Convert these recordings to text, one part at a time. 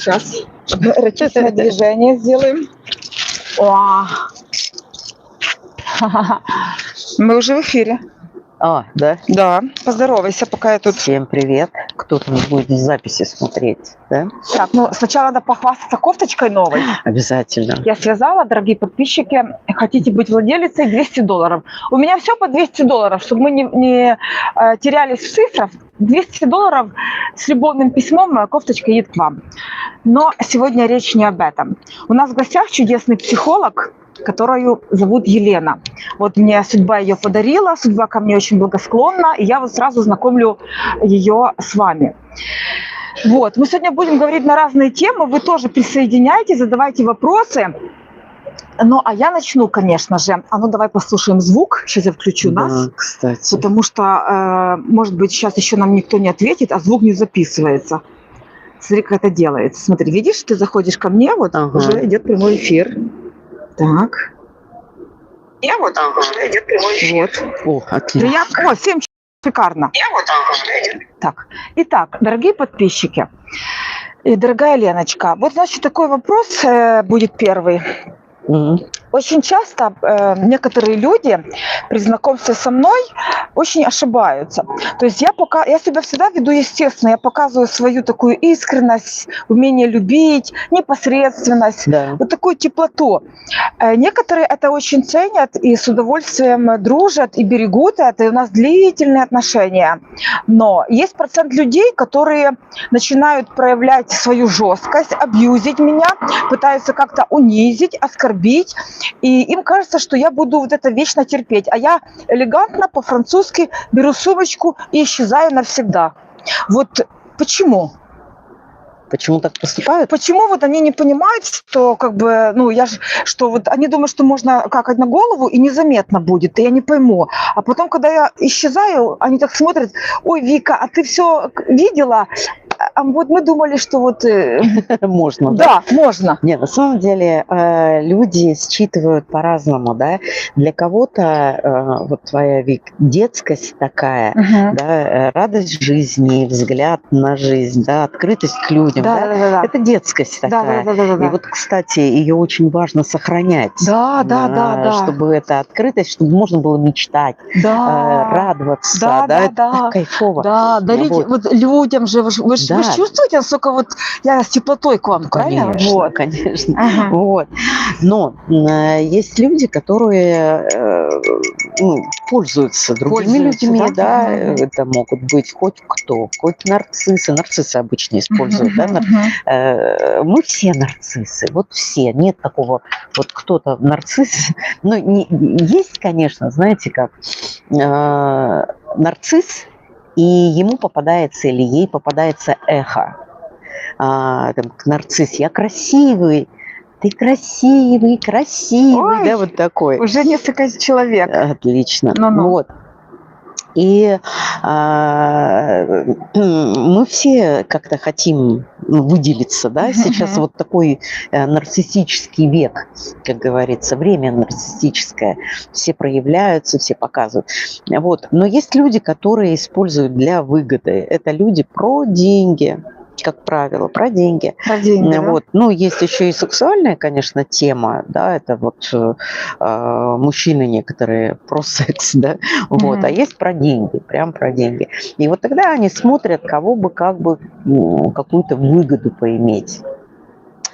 Сейчас эротичное движение сделаем. О! Мы уже в эфире. А, да? Да, поздоровайся, пока я тут... Всем привет. Кто-то не будет в записи смотреть, да? Так, ну сначала надо похвастаться кофточкой новой. Обязательно. Я связала, дорогие подписчики, хотите быть владелицей, $200. У меня все по $200, чтобы мы не терялись в цифрах. $200 с любовным письмом, кофточка едет к вам. Но сегодня речь не об этом. У нас в гостях чудесный психолог, которую зовут Елена. Вот мне судьба ее подарила, судьба ко мне очень благосклонна, и я вот сразу знакомлю ее с вами. Вот, мы сегодня будем говорить на разные темы, вы тоже присоединяйтесь, задавайте вопросы. Ну, а я начну, конечно же. А ну, давай послушаем звук. Сейчас я включу нас. Кстати. Потому что, может быть, сейчас еще нам никто не ответит, а звук не записывается. Смотри, как это делается. Смотри, видишь, ты заходишь ко мне, вот уже идет прямой эфир. Так. Я вот уже идет прямой эфир. Вот. О, отлично. О, 7 шикарно. Я вот уже идет. Так. Итак, дорогие подписчики и дорогая Леночка, вот, значит, такой вопрос будет первый. Очень часто некоторые люди при знакомстве со мной очень ошибаются. То есть я себя всегда веду естественно, я показываю свою такую искренность, умение любить, непосредственность, да. Вот такую теплоту. Некоторые это очень ценят и с удовольствием дружат и берегут это, и у нас длительные отношения. Но есть процент людей, которые начинают проявлять свою жесткость, абьюзить меня, пытаются как-то унизить, оскорбить. И им кажется, что я буду вот это вечно терпеть. А я элегантно, по-французски беру сумочку и исчезаю навсегда. Вот почему? Почему так поступают? Почему вот они не понимают, что как бы, что вот они думают, что можно какать на голову и незаметно будет, и я не пойму. А потом, когда я исчезаю, они так смотрят: ой, Вика, а ты все видела? А вот мы думали, что вот... Можно, да? Да, можно. Нет, на самом деле люди считывают по-разному, да. Для кого-то вот твоя, Вик, детскость такая, да, радость жизни, взгляд на жизнь, да, открытость к людям, да. Это детскость такая. Да. И вот, кстати, ее очень важно сохранять. Да. Чтобы эта открытость, чтобы можно было мечтать, радоваться, да, это так кайфово. Да, дарить вот людям же, вы чувствуете, насколько вот я с теплотой к вам, правильно? Конечно, вот. Конечно. Вот. Но есть люди, которые пользуются другими людьми, да, это могут быть хоть кто, хоть нарциссы. Нарциссы обычно используют, да. Мы все нарциссы, вот все. Нет такого, вот кто-то нарцисс. Ну, есть, конечно, знаете как, нарцисс, и ему попадается или ей попадается эхо. Нарцисс, я красивый, ты красивый, Ой, да, вот такой. Уже несколько человек. Отлично. Вот. И мы все как-то хотим выделиться, да, сейчас вот такой нарциссический век, как говорится, время нарциссическое, все проявляются, все показывают, вот. Но есть люди, которые используют для выгоды, это люди про деньги, как правило, про деньги. Вот. Ну, есть еще и сексуальная, конечно, тема, да, это вот мужчины некоторые про секс, да, вот, а есть про деньги, прям про деньги. И вот тогда они смотрят, кого бы как бы какую-то выгоду поиметь.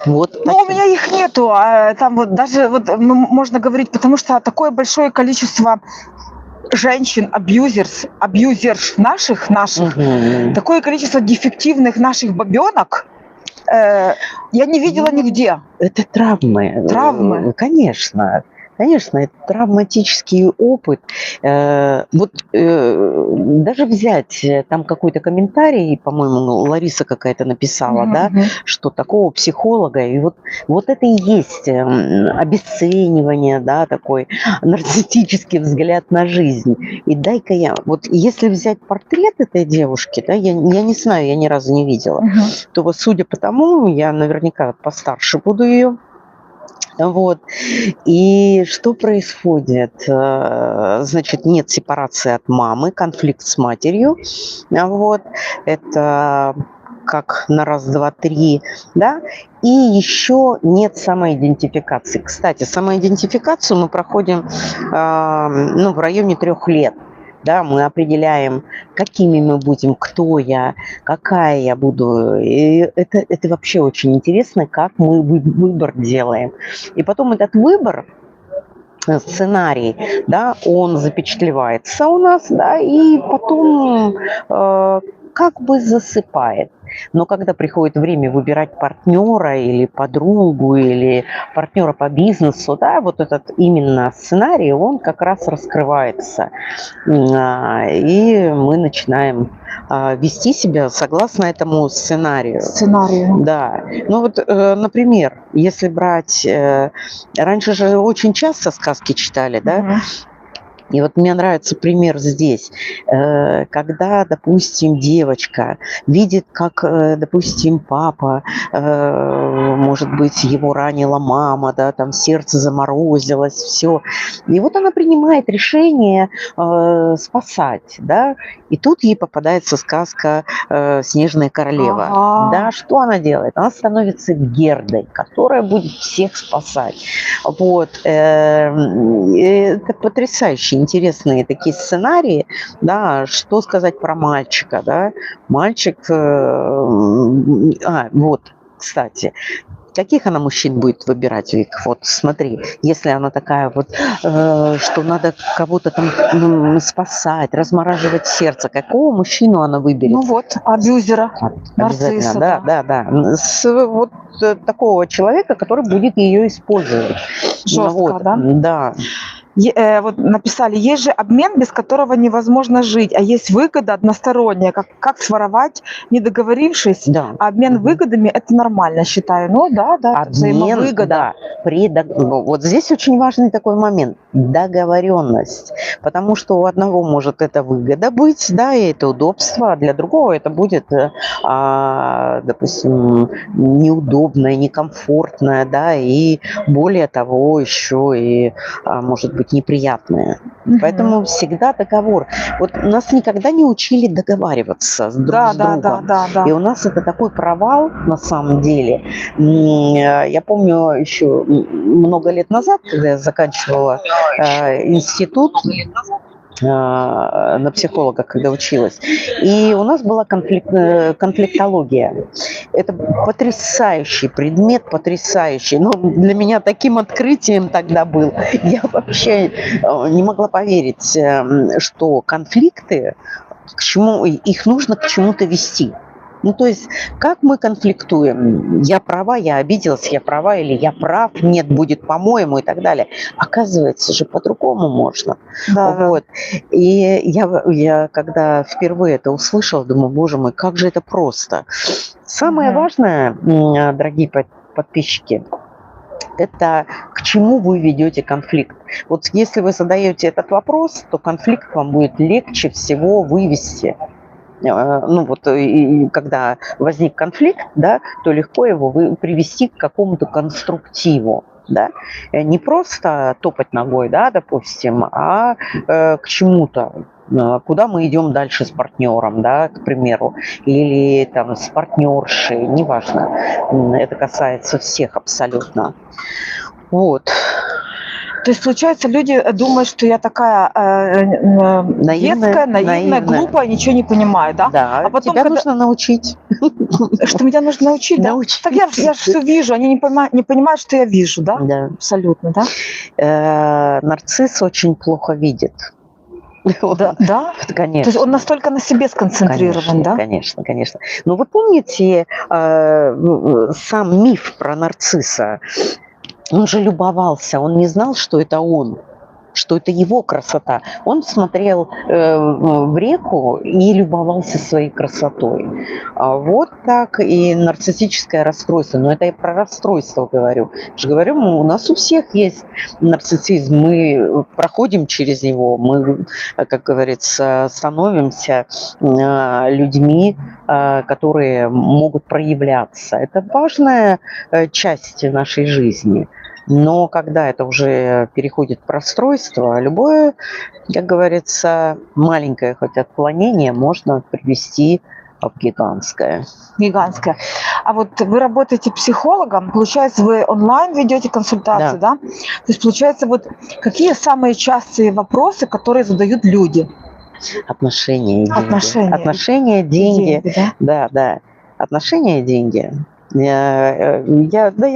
Вот. Ну, у меня их нету, там вот даже вот можно говорить, потому что такое большое количество женщин, абьюзерш наших, такое количество дефективных наших бабенок, я не видела нигде. Это травмы. Травмы? Конечно. Конечно, это травматический опыт. Вот даже взять там какой-то комментарий, по-моему, Лариса какая-то написала, да, что такого психолога, и вот это и есть обесценивание, да, такой нарциссический взгляд на жизнь. И дай-ка я, вот если взять портрет этой девушки, да, я не знаю, я ни разу не видела, то вот судя по тому, я наверняка постарше буду ее. Вот. И что происходит? Значит, нет сепарации от мамы, конфликт с матерью. Вот. Это как на раз, два, три, да, и еще нет самоидентификации. Кстати, самоидентификацию мы проходим в районе 3 лет. Да, мы определяем, какими мы будем, кто я, какая я буду. И это вообще очень интересно, как мы выбор делаем. И потом этот выбор, сценарий, да, он запечатлевается у нас, да, и потом как бы засыпает. Но когда приходит время выбирать партнера или подругу, или партнера по бизнесу, да, вот этот именно сценарий, он как раз раскрывается. И мы начинаем вести себя согласно этому сценарию. Да. Ну вот, например, если брать... Раньше же очень часто сказки читали, да? И вот мне нравится пример здесь, когда, допустим, девочка видит, как, допустим, папа, может быть, его ранила мама, да, там сердце заморозилось, все. И вот она принимает решение спасать, да, и тут ей попадается сказка «Снежная королева». Ага. Да, что она делает? Она становится Гердой, которая будет всех спасать. Вот. Это потрясающе интересные такие сценарии, да, что сказать про мальчика, да, мальчик, вот, кстати, каких она мужчин будет выбирать, Вик? Вот смотри, если она такая вот, что надо кого-то там спасать, размораживать сердце, какого мужчину она выберет? Ну вот, абьюзера, Обязательно, нарцисса. да. Вот такого человека, который будет ее использовать. Жестко, вот, да? Да. Вот написали, есть же обмен, без которого невозможно жить, а есть выгода односторонняя, как своровать, не договорившись, Да. обмен выгодами – это нормально, считаю. Ну да, это взаимовыгода. Да, вот здесь очень важный такой момент – договоренность, потому что у одного может это выгода быть, да, и это удобство, а для другого это будет, допустим, неудобное, некомфортное, да, и более того еще и, может быть, неприятное. Поэтому всегда договор. Вот нас никогда не учили договариваться друг с другом. Да. И у нас это такой провал на самом деле. Я помню еще много лет назад, когда я заканчивала институт, на психолога, когда училась. И у нас была конфликтология. Это потрясающий предмет, потрясающий. Ну, для меня таким открытием тогда был. Я вообще не могла поверить, что конфликты, их нужно к чему-то вести. Ну, то есть, как мы конфликтуем? Я права, я обиделась, я права, или я прав, нет, будет по-моему и так далее. Оказывается же, по-другому можно. Да. Вот. И я когда впервые это услышала, думаю, боже мой, как же это просто. Самое важное, дорогие подписчики, это к чему вы ведете конфликт. Вот если вы задаете этот вопрос, то конфликт вам будет легче всего вывести. Ну вот, и когда возник конфликт, да, то легко его привести к какому-то конструктиву. Да? Не просто топать ногой, да, допустим, а к чему-то. Куда мы идем дальше с партнером, да, к примеру, или там с партнершей, неважно. Это касается всех абсолютно. Вот. То есть, получается, люди думают, что я такая детская, наивная, глупая, ничего не понимаю, да? Да, а потом, тебя нужно научить. Что меня нужно научить, да? Так я же все вижу, они не понимают, что я вижу, да? Да. Абсолютно, да? Нарцисс очень плохо видит. Да? Конечно. То есть он настолько на себе сконцентрирован, да? Конечно. Но вы помните сам миф про нарцисса? Он же любовался, он не знал, что это он, что это его красота. Он смотрел в реку и любовался своей красотой. Вот так и нарциссическое расстройство. Но это я про расстройство говорю. Я же говорю, у нас у всех есть нарциссизм. Мы проходим через него. Мы, как говорится, становимся людьми, которые могут проявляться. Это важная часть нашей жизни. Но когда это уже переходит в расстройство, любое, как говорится, маленькое хоть отклонение можно привести гигантская. Гигантская. А вот вы работаете психологом, получается, вы онлайн ведете консультации, да? То есть, получается, вот какие самые частые вопросы, которые задают люди? Отношения и деньги. Отношения. Отношения, деньги. Да? Да. Отношения и деньги. Я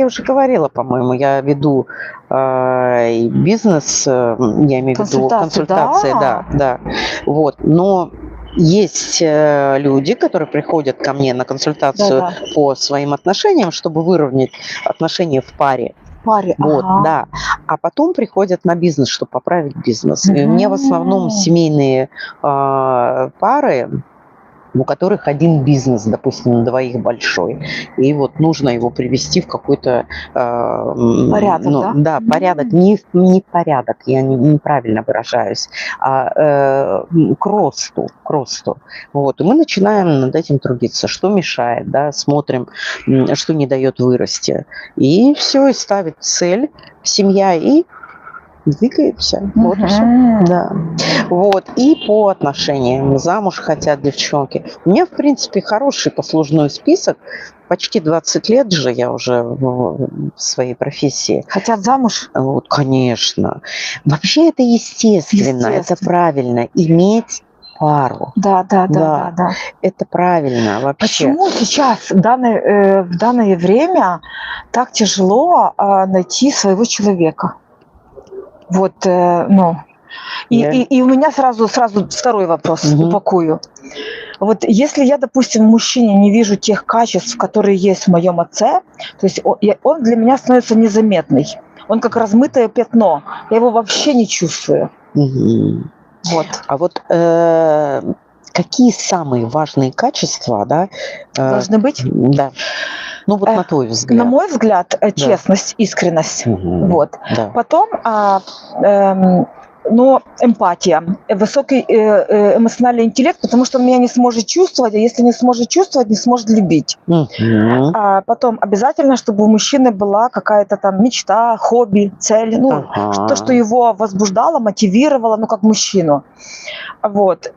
уже говорила, по-моему, я веду бизнес, я имею в виду консультации, да. Вот, но есть люди, которые приходят ко мне на консультацию по своим отношениям, чтобы выровнять отношения в паре. Вот, да. А потом приходят на бизнес, чтобы поправить бизнес. И у меня в основном семейные пары, у которых один бизнес, допустим, на двоих большой. И вот нужно его привести в какой-то порядок, да, порядок, не порядок, я неправильно выражаюсь, а к росту. Вот. И мы начинаем над этим трудиться, что мешает, да, смотрим, что не дает вырасти. И все, и ставит цель семья, и двигаемся. Вот и все. Да. Вот. И по отношениям. Замуж хотят девчонки. У меня, в принципе, хороший послужной список. Почти 20 лет же я уже в своей профессии. Хотят замуж? Вот, конечно. Вообще это естественно. Это правильно. Иметь пару. Да. Это правильно вообще. Почему сейчас в данное время так тяжело найти своего человека? Вот, ну, и у меня сразу второй вопрос, упакую. Вот если я, допустим, в мужчине не вижу тех качеств, которые есть в моем отце, то есть он для меня становится незаметный. Он как размытое пятно. Я его вообще не чувствую. Вот. А вот какие самые важные качества, да, должны быть? Да. Ну вот на твой взгляд. На мой взгляд, честность, искренность. Вот. Да. Потом, эмпатия, высокий эмоциональный интеллект, потому что он меня не сможет чувствовать, а если не сможет чувствовать, не сможет любить. Потом обязательно, чтобы у мужчины была какая-то там мечта, хобби, цель, то, что его возбуждало, мотивировало, как мужчину. Вот.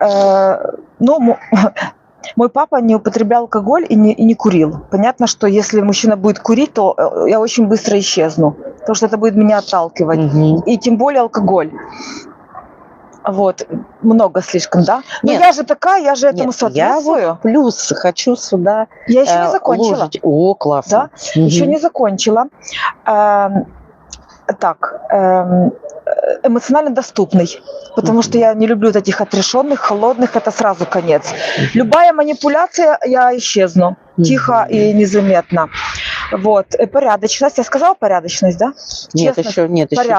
Мой папа не употреблял алкоголь и не курил. Понятно, что если мужчина будет курить, то я очень быстро исчезну, потому что это будет меня отталкивать. И тем более алкоголь. Вот, много слишком, да? Но я же такая, я же этому соответствую. Я вот плюс хочу сюда. Я еще не закончила. Ложить. О, классно. Да? Еще не закончила. Эмоционально доступный, потому что я не люблю этих отрешенных, холодных, это сразу конец. Любая манипуляция, я исчезну, тихо и незаметно. Вот, порядочность, я сказала порядочность, да? Нет, еще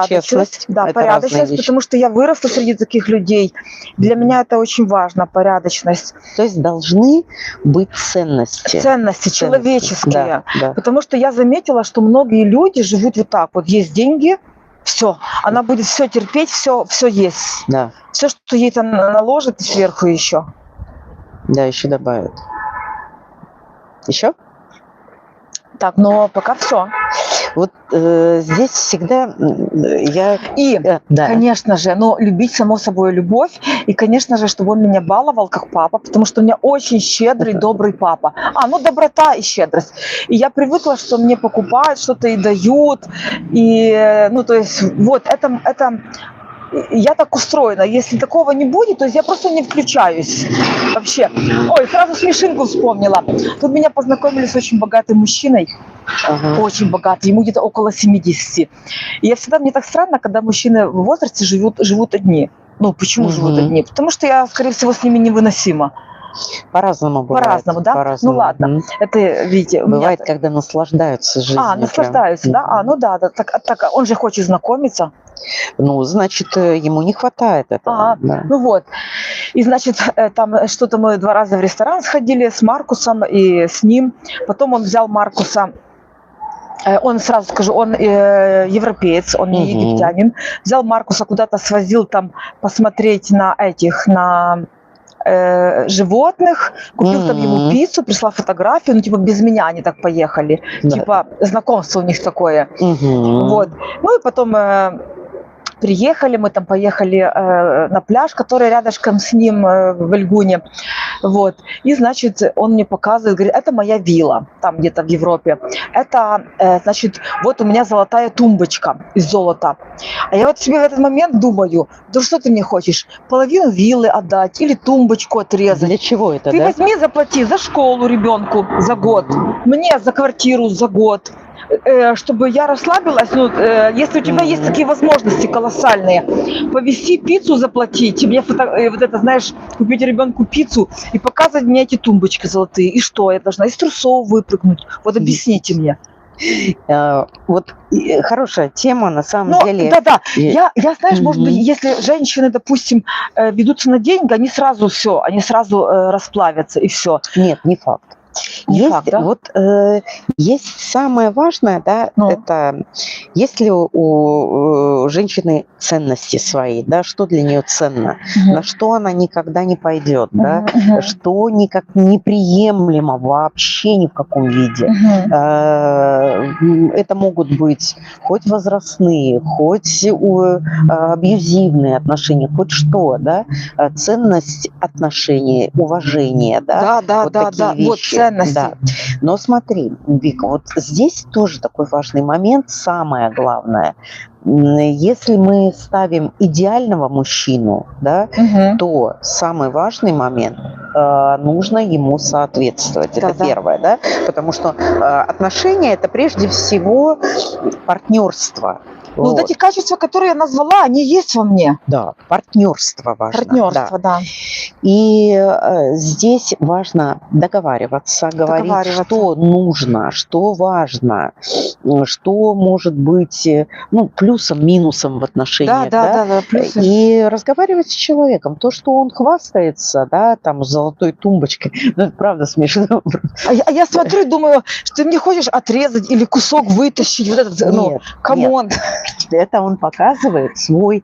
честность. Да, порядочность, потому что я выросла среди таких людей. Для меня это очень важно, порядочность. То есть должны быть ценности. Ценности человеческие. Да. Потому что я заметила, что многие люди живут вот так, вот есть деньги, все, она будет все терпеть, все есть. Да. Все, что ей там наложат сверху еще. Да, еще добавят. Еще? Так, но пока все. Вот здесь всегда я... Конечно же, любить, само собой, любовь. И, конечно же, чтобы он меня баловал как папа, потому что у меня очень щедрый, добрый папа. Доброта и щедрость. И я привыкла, что мне покупают, что-то и дают. И, то есть, вот, это я так устроена. Если такого не будет, то есть я просто не включаюсь вообще. Ой, сразу смешинку вспомнила. Тут меня познакомили с очень богатым мужчиной. Очень богатый, ему где-то около 70. И мне так странно, когда мужчины в возрасте живут одни. Почему живут одни? Потому что я, скорее всего, с ними невыносима. По-разному бывает. По-разному, да? По-разному. Ну ладно. Это, видите, бывает, когда наслаждаются жизнью. Наслаждаются, да? Так он же хочет знакомиться. Значит, ему не хватает этого. Да. Вот. И, значит, там что-то мы 2 раза в ресторан сходили с Маркусом и с ним. Потом он взял Маркуса. Он, сразу скажу, он европеец, он не египтянин. Взял Маркуса куда-то, свозил там посмотреть на животных, купил там ему пиццу, прислал фотографию, без меня они так поехали. Да. Знакомство у них такое. Вот. И потом приехали, мы там поехали на пляж, который рядышком с ним в Эльгуне. Вот. И, значит, он мне показывает, говорит, это моя вилла, там где-то в Европе. Это, значит, вот у меня золотая тумбочка из золота. А я вот себе в этот момент думаю, да что ты мне хочешь, половину виллы отдать или тумбочку отрезать? Для чего это, Ты да? возьми, заплати за школу ребенку за год, мне за квартиру за год, чтобы я расслабилась, ну, если у тебя есть такие возможности колоссальные, повезти пиццу заплатить, мне вот это, знаешь, купить ребенку пиццу и показывать мне эти тумбочки золотые. И что, я должна из трусов выпрыгнуть? Вот объясните мне. Вот хорошая тема, на самом Ну, деле. да-да, я, знаешь, может быть, если женщины, допустим, ведутся на деньги, они сразу все, они сразу расплавятся и все. Нет, не факт. Не Есть, факт, да? вот, есть самое важное, да, Ну. это если у женщины ценности свои, да, что для нее ценно, на что она никогда не пойдет, да, что никак неприемлемо вообще ни в каком виде. Это могут быть хоть возрастные, хоть абьюзивные отношения, хоть что, да, ценность отношений, уважение, да, Да, вот такие вещи. вот ценности. Да. Но смотри, Вика, вот здесь тоже такой важный момент, самое главное. Если мы ставим идеального мужчину, да, то самый важный момент нужно ему соответствовать. Да, это первое, да, потому что отношения это прежде всего партнерство. Ну, вот эти качества, которые я назвала, они есть во мне. Да, партнерство важно. Партнерство, да. И здесь важно договариваться, говорить, что нужно, что важно, что может быть, ну, плюсом, минусом в отношениях. Да, плюсы. И разговаривать с человеком. То, что он хвастается, да, там, с золотой тумбочкой, ну, это правда смешно. А я смотрю и думаю, что ты мне хочешь отрезать или кусок вытащить. Вот этот, ну, камон. Это он показывает свой,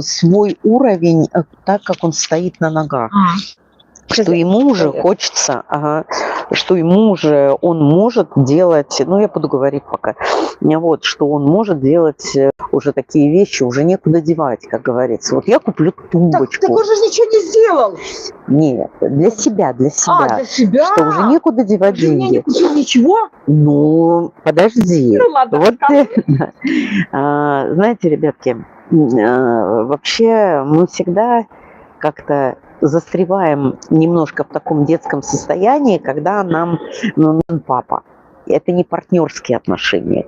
свой уровень, так как он стоит на ногах. Что ему уже хочется, что ему уже он может делать, ну я буду говорить пока, вот, что он может делать уже такие вещи, уже некуда девать, как говорится. Вот я куплю тумбочку. Так он же ничего не сделал. Нет, для себя. Для себя? Что уже некуда девать деньги. Я не купил ничего? Ну, подожди. Ну ладно, вот, знаете, ребятки, вообще мы всегда как-то застреваем немножко в таком детском состоянии, когда нам нужен папа. Это не партнерские отношения.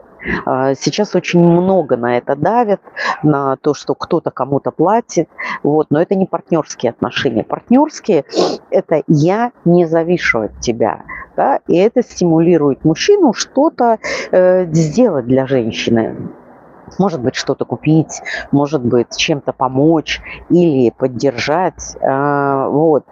Сейчас очень много на это давят, на то, что кто-то кому-то платит, вот, но это не партнерские отношения. Партнерские – это я не завишу от тебя, да, и это стимулирует мужчину что-то сделать для женщины. Может быть, что-то купить, может быть, чем-то помочь или поддержать. Вот.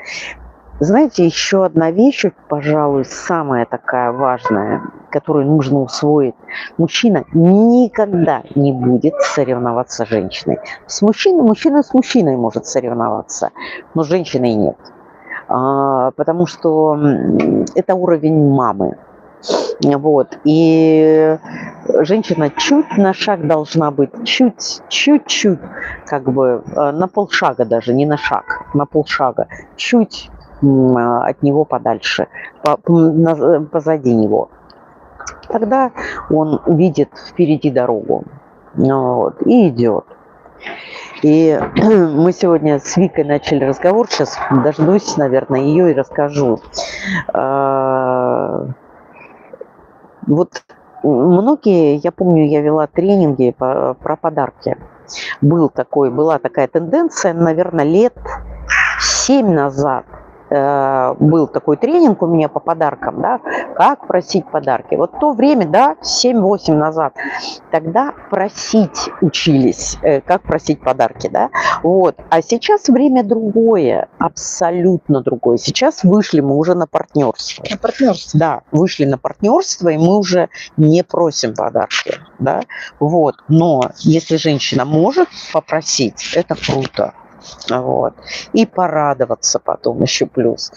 Знаете, еще одна вещь, пожалуй, самая такая важная, которую нужно усвоить. Мужчина никогда не будет соревноваться с женщиной. Мужчина с мужчиной может соревноваться, но с женщиной нет. Потому что это уровень мамы. Вот. И женщина чуть на шаг должна быть, чуть-чуть, как бы на полшага даже, не на шаг, на полшага, чуть от него подальше, позади него. Тогда он видит впереди дорогу, вот, и идет. И мы сегодня с Викой начали разговор, сейчас дождусь, наверное, ее и расскажу. Вот многие, я помню, я вела тренинги про подарки. Была такая тенденция, наверное, лет 7 назад. Был такой тренинг у меня по подаркам, да, как просить подарки. Вот в то время, да, 7-8 назад, тогда просить учились, как просить подарки, да. Вот. А сейчас время другое, абсолютно другое. Сейчас вышли мы уже на партнерство. На партнерство? Да, вышли на партнерство, и мы уже не просим подарки, да. Вот. Но если женщина может попросить, это круто. Вот. И порадоваться потом еще плюс.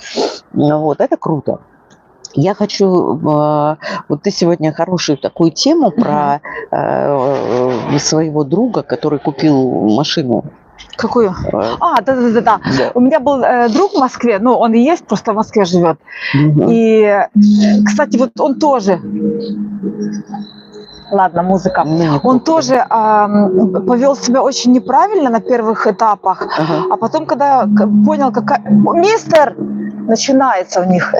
Вот. Это круто. Я хочу, вот ты сегодня хорошую такую тему про своего друга, который купил машину. Какую? Э, Да. Да. У меня был друг в Москве, ну, он и есть, просто в Москве живет. Мгм. И, кстати, вот он тоже, ладно, музыка, Ну, не он плохо. тоже повел себя очень неправильно на первых этапах, Ага. а потом, когда понял, какая... Мистер! Начинается у них.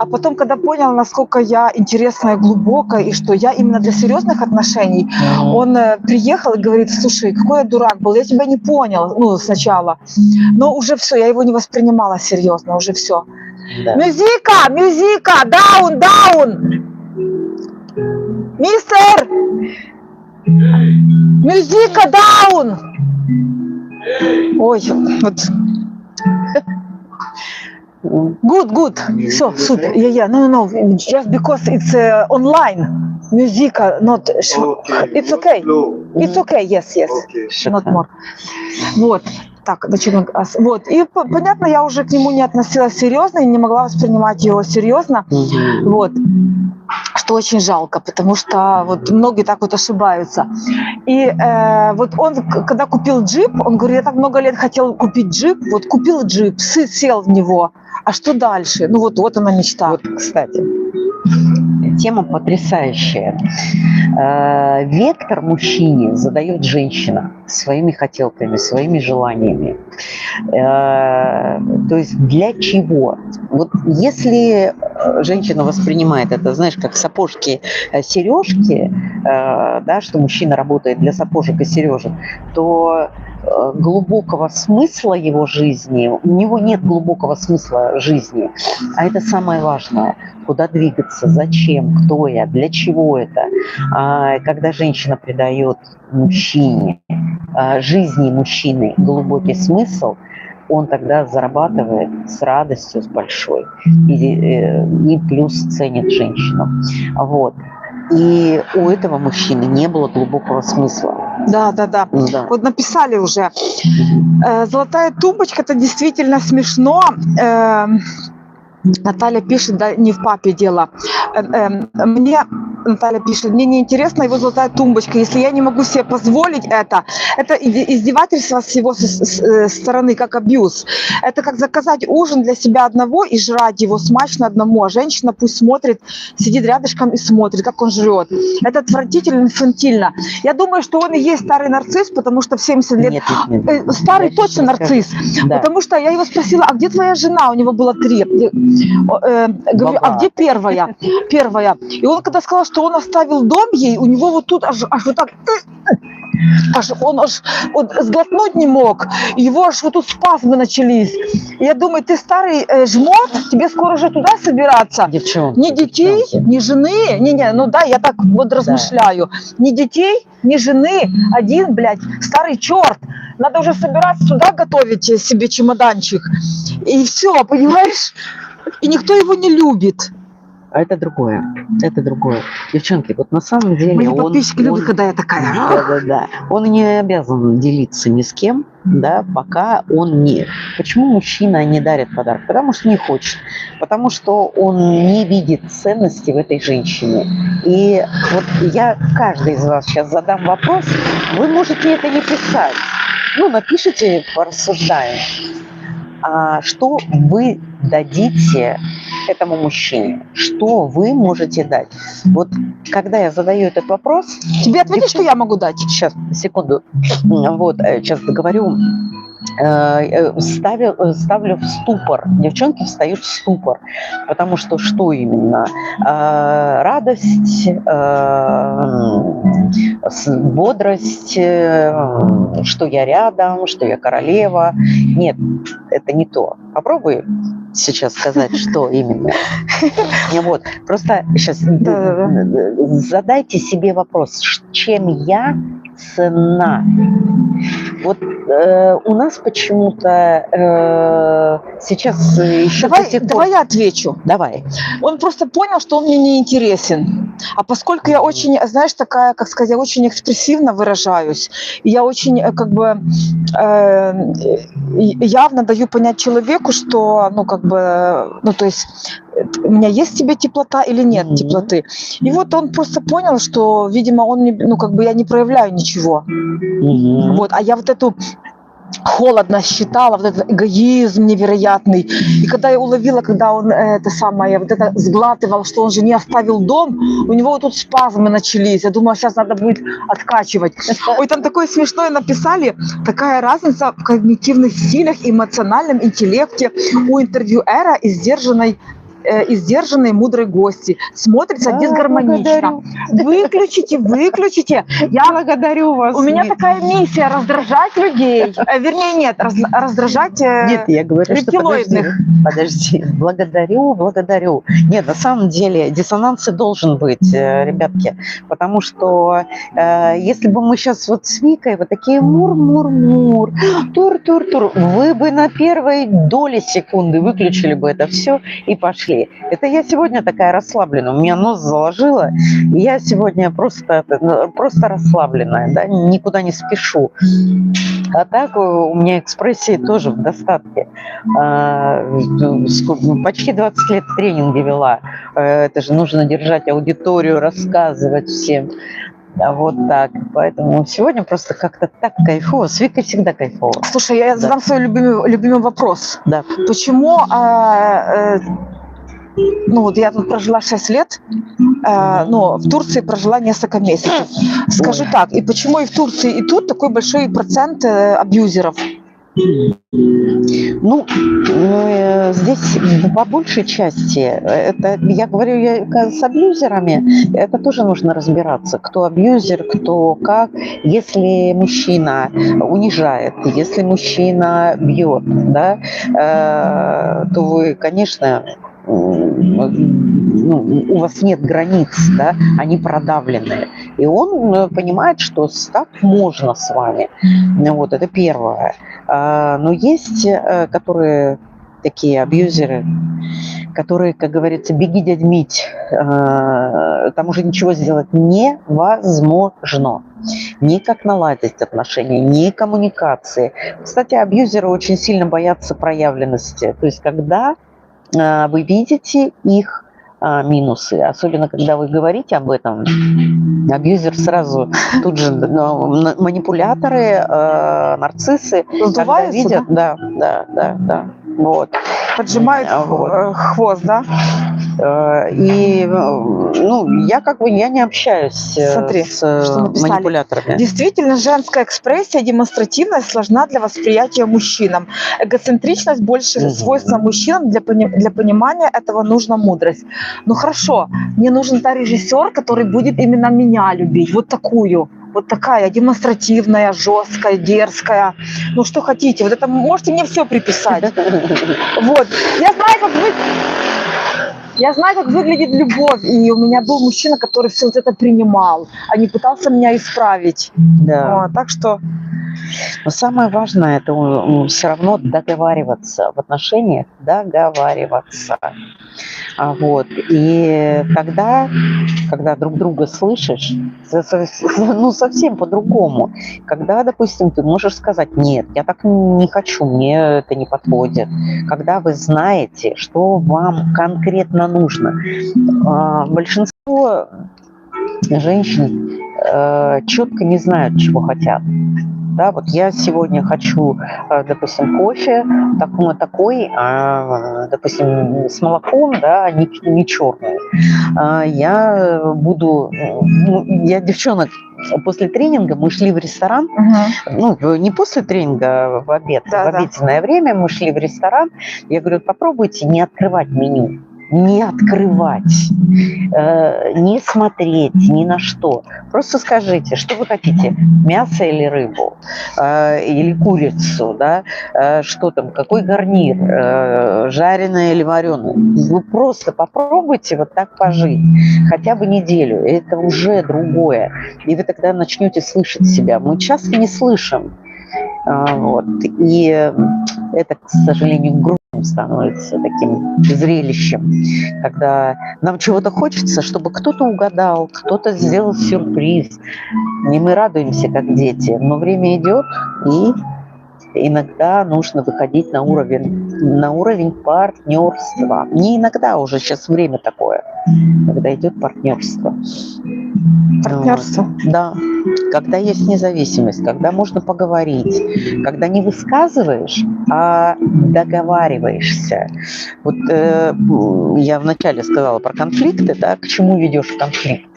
А потом, когда понял, насколько я интересная, глубокая, и что я именно для серьезных отношений, он приехал и говорит: слушай, какой я дурак был, я тебя не понял, ну, сначала. Но уже все, я его не воспринимала серьезно, уже все. Да. Мюзика, даун! Мистер! Мюзика, даун! Ой, вот. Good. Все, супер. No. Just because it's online. Мюзика, not... It's okay. It's okay, yes. Not more. Вот. Так, вот. И понятно, я уже к нему не относилась серьезно и не могла воспринимать его серьезно. Вот. Что очень жалко, потому что вот многие так вот ошибаются. И вот он, когда купил джип, он говорит: я так много лет хотел купить джип, вот купил джип, сел в него, а что дальше? Ну вот она мечта. Вот, кстати, тема потрясающая. Вектор мужчине задает женщина своими хотелками, своими желаниями. То есть для чего? Вот если женщина воспринимает это, знаешь, как сапожки, сережки, да, что мужчина работает для сапожек и сережек, то глубокого смысла его жизни, у него нет глубокого смысла жизни, а это самое важное. Куда двигаться, зачем, кто я, для чего это. Когда женщина придает мужчине, жизни мужчины глубокий смысл, он тогда зарабатывает с радостью, с большой, и плюс ценит женщину. Вот. И у этого мужчины не было глубокого смысла. Да. Да. Вот написали уже. Золотая тумбочка, это действительно смешно. Наталья пишет, да, не в папе дело. Наталья пишет: мне не интересна его золотая тумбочка, если я не могу себе позволить это издевательство с его стороны, как абьюз. Это как заказать ужин для себя одного и жрать его смачно одному, а женщина пусть смотрит, сидит рядышком и смотрит, как он жрет. Это отвратительно, инфантильно. Я думаю, что он и есть старый нарцисс, потому что в 70 лет... Нет. Старый точно нарцисс. Да. Потому что я его спросила: а где твоя жена? У него было 3. Говорю: а где первая? И он когда сказал, что он оставил дом ей, у него вот тут аж вот так, он вот сглотнуть не мог, его аж вот тут спазмы начались. И я думаю: ты старый жмот, тебе скоро уже туда собираться. Девчонки, ни детей, ни жены, ну да, я так вот размышляю. Ни детей, ни жены, один, блядь, старый черт. Надо уже собираться туда, готовить себе чемоданчик. И все, понимаешь? И никто его не любит. А это другое. Девчонки, вот на самом деле мои подписчики любят, когда я такая. Да. Он не обязан делиться ни с кем, да, пока он не... Почему мужчина не дарит подарок? Потому что не хочет. Потому что он не видит ценности в этой женщине. И вот я каждый из вас сейчас задам вопрос. Вы можете это не писать. Ну, напишите, порассуждаем. А что вы дадите этому мужчине? Что вы можете дать? Вот когда я задаю этот вопрос... Тебе ответить, что я могу дать? Сейчас, секунду. Вот, сейчас договорю. Ставлю в ступор. Девчонки встают в ступор. Потому что именно? Радость, бодрость, что я рядом, что я королева. Нет, это не то. Попробуй сейчас сказать, что именно. Вот. Просто сейчас задайте себе вопрос, чем я ценна. Вот у нас почему-то сейчас еще... Давай я отвечу. Давай. Он просто понял, что он мне не интересен. А поскольку я очень, знаешь, такая, как сказать, я очень экспрессивно выражаюсь, и я очень, как бы, явно даю понять человеку, что, то есть у меня есть в тебе теплота или нет теплоты. И вот он просто понял, что, видимо, он, ну, как бы я не проявляю ничего. Вот, а я вот эту холодно считала, вот этот эгоизм невероятный. И когда я уловила, когда он это самое, вот это сглатывал, что он же не оставил дом, у него вот тут спазмы начались. Я думала, сейчас надо будет откачивать. Ой, там такое смешное написали, такая разница в когнитивных стилях, эмоциональном интеллекте у интервьюера и сдержанной мудрой гости. Смотрится дисгармонично. Выключите. Я благодарю вас. У меня такая миссия раздражать людей. Вернее, нет, раздражать Нет, я говорю, что подожди. Благодарю. Нет, на самом деле диссонанс и должен быть, ребятки. Потому что если бы мы сейчас вот с Викой вот такие мур-мур-мур, тур-тур-тур, вы бы на первой доле секунды выключили бы это все и пошли. Это я сегодня такая расслабленная, у меня нос заложило, и я сегодня просто расслабленная, да, никуда не спешу. А так у меня экспрессии тоже в достатке. Почти 20 лет в тренинге вела. Это же нужно держать аудиторию, рассказывать всем. Вот так. Поэтому сегодня просто как-то так кайфово. С Викой всегда кайфово. Слушай, я задам свой любимый вопрос. Да. Почему... ну, вот я тут прожила 6 лет, но в Турции прожила несколько месяцев. Скажу так, и почему и в Турции, и тут такой большой процент абьюзеров? Ну, здесь по большей части, это, я говорю, с абьюзерами, это тоже нужно разбираться, кто абьюзер, кто как. Если мужчина унижает, если мужчина бьет, да, то вы, конечно, у вас нет границ, да, они продавлены. И он понимает, что так можно с вами. Вот, это первое. Но есть, которые такие абьюзеры, которые, как говорится, беги, дядь Мить, там уже ничего сделать невозможно. Ни как наладить отношения, ни коммуникации. Кстати, абьюзеры очень сильно боятся проявленности. То есть, когда вы видите их минусы, особенно когда вы говорите об этом, абьюзер сразу тут же манипуляторы, нарциссы, когда видят, да, вот, поджимают хвост, да? И, я не общаюсь с манипуляторами. Действительно, женская экспрессия, демонстративность сложна для восприятия мужчинам. Эгоцентричность больше свойственна мужчинам. Для понимания этого нужна мудрость. Ну хорошо, мне нужен режиссер, который будет именно меня любить. Вот такую. Вот такая демонстративная, жесткая, дерзкая. Ну что хотите, вот это можете мне все приписать. Вот. Я знаю, как выглядит любовь, и у меня был мужчина, который все вот это принимал, а не пытался меня исправить. Да. Так что... Но самое важное, это все равно договариваться в отношениях, договариваться. Вот. И тогда, когда друг друга слышишь, совсем по-другому. Когда, допустим, ты можешь сказать, нет, я так не хочу, мне это не подходит. Когда вы знаете, что вам конкретно нужно. Большинство женщин четко не знают, чего хотят. Да, вот я сегодня хочу, допустим, кофе такой, допустим, с молоком, да, не черный. Я девчонок, после тренинга мы шли в ресторан, не после тренинга, в обед, в обеденное время мы шли в ресторан. Я говорю, попробуйте не открывать меню. Не открывать, не смотреть ни на что. Просто скажите, что вы хотите, мясо или рыбу, или курицу, да, что там, какой гарнир, жареное или вареное. Вы просто попробуйте вот так пожить, хотя бы неделю, это уже другое. И вы тогда начнете слышать себя. Мы часто не слышим. Вот. И это, к сожалению, грустным становится таким зрелищем, когда нам чего-то хочется, чтобы кто-то угадал, кто-то сделал сюрприз. И мы радуемся, как дети. Но время идет, и Иногда нужно выходить на уровень партнерства. Не иногда, уже сейчас время такое, когда идет партнерство. Партнерство. Да, когда есть независимость, когда можно поговорить, когда не высказываешь, а договариваешься. Вот я вначале сказала про конфликты, да, к чему ведешь конфликт,